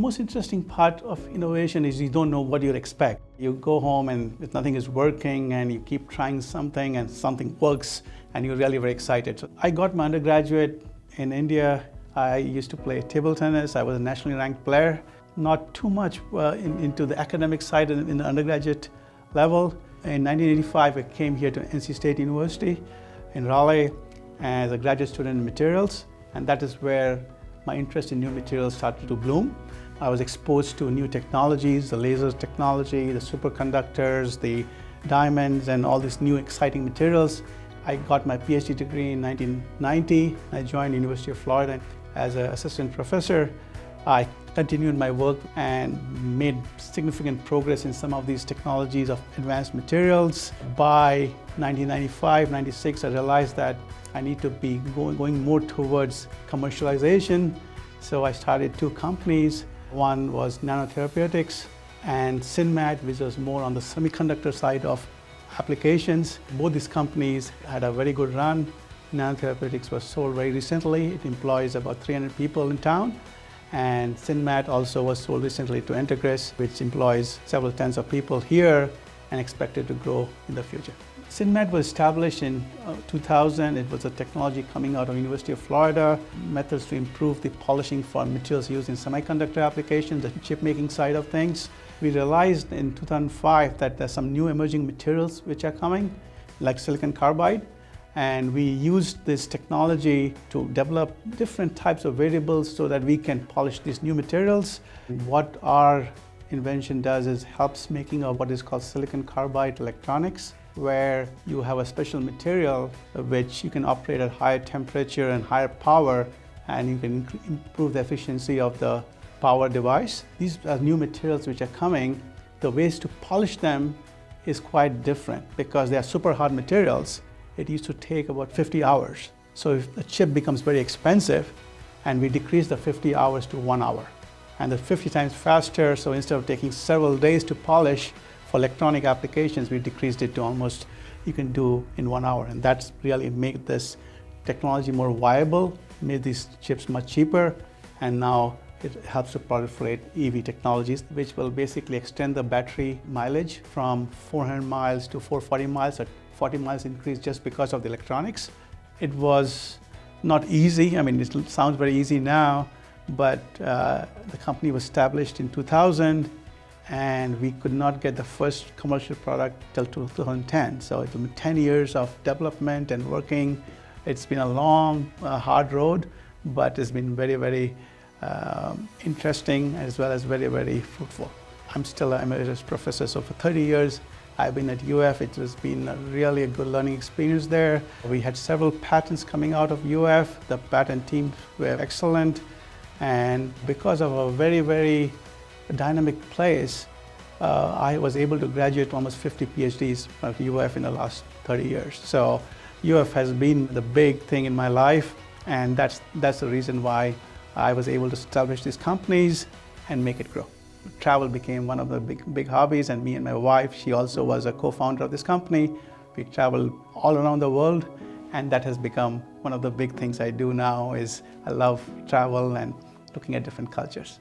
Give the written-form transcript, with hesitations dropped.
most interesting part of innovation is you don't know what you'd expect. You go home and if nothing is working and you keep trying something and something works and you're really very excited. So I got my undergraduate in India. I used to play table tennis. I was a nationally ranked player. Not too much into the academic side in the undergraduate level. In 1985, I came here to NC State University in Raleigh as a graduate student in materials, and that is where my interest in new materials started to bloom. I was exposed to new technologies, the laser technology, the superconductors, the diamonds, and all these new exciting materials. I got my PhD degree in 1990. I joined University of Florida as an assistant professor. I continued my work and made significant progress in some of these technologies of advanced materials. By 1995-96, I realized that I need to be going more towards commercialization. So I started two companies. One was nanotherapeutics and Sinmat, which was more on the semiconductor side of applications. Both these companies had a very good run. Nanotherapeutics was sold very recently. It employs about 300 people in town. And Sinmat also was sold recently to Entegris, which employs several tens of people here and expected to grow in the future. Sinmat was established in 2000. It was a technology coming out of University of Florida, methods to improve the polishing for materials used in semiconductor applications, the chip making side of things. We realized in 2005 that there's some new emerging materials which are coming, like silicon carbide. And we used this technology to develop different types of variables so that we can polish these new materials. What our invention does is helps making of what is called silicon carbide electronics, where you have a special material which you can operate at higher temperature and higher power, and you can improve the efficiency of the power device. These are new materials which are coming. The ways to polish them is quite different because they are super hard materials. It used to take about 50 hours. So if the chip becomes very expensive, and we decrease the 50 hours to 1 hour, and the 50 times faster, so instead of taking several days to polish for electronic applications, we decreased it to almost you can do in 1 hour. And that's really made this technology more viable, made these chips much cheaper, and now it helps to proliferate EV technologies, which will basically extend the battery mileage from 400 miles to 440 miles, a 40 miles increase just because of the electronics. It was not easy. I mean, it sounds very easy now, but the company was established in 2000, and we could not get the first commercial product till 2010. So it's been 10 years of development and working. It's been a long, hard road, but it's been very, very interesting as well as very, very fruitful. I'm still an emeritus professor, so for 30 years, I've been at UF. It has been really a good learning experience there. We had several patents coming out of UF. The patent teams were excellent. And because of a very, very dynamic place, I was able to graduate almost 50 PhDs from UF in the last 30 years. So UF has been the big thing in my life, and that's the reason why I was able to establish these companies and make it grow. Travel became one of the big hobbies, and me and my wife, she also was a co-founder of this company. We travel all around the world, and that has become one of the big things I do now is I love travel and looking at different cultures.